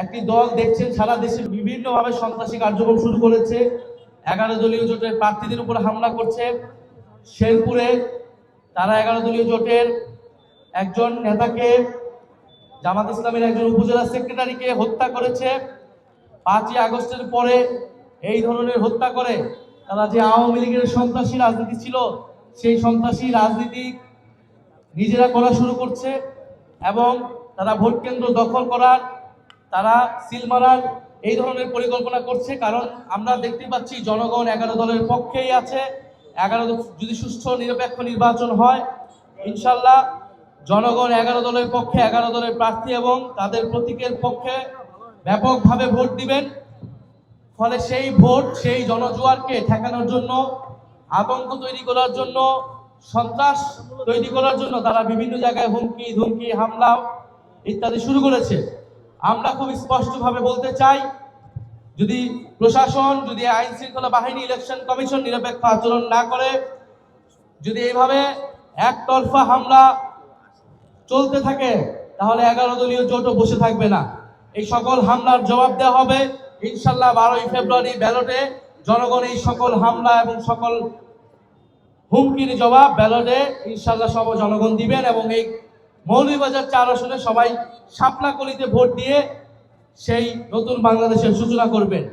একটি দল দেখছেন সারা দেশে বিভিন্নভাবে সন্ত্রাসী কার্যক্রম শুরু করেছে। 11 দলীয় জোটের প্রার্থীদের উপর হামলা করছে। শেরপুরে তারা 11 দলীয় জোটের একজন নেতাকে, জামাত ইসলামের একজন উপজেলা সেক্রেটারিকে হত্যা করেছে। 5ই আগস্টের পরে এই ধরনের হত্যা করে তারা যে আওয়ামী লীগের সন্ত্রাসী রাজনীতি ছিল, সেই সন্ত্রাসী রাজনীতি নিজেরা করা শুরু করছে এবং তারা ভোট কেন্দ্র দখল করার, তারা সিল মারার এই ধরনের পরিকল্পনা করছে। কারণ আমরা দেখতে পাচ্ছি জনগণ 11 দলের পক্ষেই আছে। 11 যদি সুষ্ঠু নিরপেক্ষ নির্বাচন হয়, ইনশাল্লাহ জনগণ 11 দলের পক্ষে, 11 দলের প্রার্থী এবং তাদের প্রতীকের পক্ষে ব্যাপকভাবে ভোট দিবেন। ফলে সেই ভোট, সেই জনজোয়ারকে ঠেকানোর জন্য, আতঙ্ক তৈরি করার জন্য, সন্ত্রাস তৈরি করার জন্য তারা বিভিন্ন জায়গায় হুমকি ধুমকি, হামলা ইত্যাদি শুরু করেছে। আমরা খুব স্পষ্টভাবে বলতে চাই, যদি প্রশাসন, যদি আইন শৃঙ্খলা বাহিনী, ইলেকশন কমিশন নিরপেক্ষ আচরণ না করে, যদি এইভাবে একতরফা হামলা চলতে থাকে, তাহলে 11 দলীয় জোটও বসে থাকবে না। এই সকল হামলার জবাব দেওয়া হবে ইনশাল্লাহ 12ই ফেব্রুয়ারি ব্যালটে। জনগণ এই সকল হামলা এবং সকল হুমকির জবাব ব্যালটে ইনশাল্লাহ সব জনগণ দিবেন এবং এই মৌলভীবাজার 4 আসনে সবাই শাপলা কলিতে ভোট দিয়ে সেই নতুন বাংলাদেশের সূচনা করবেন।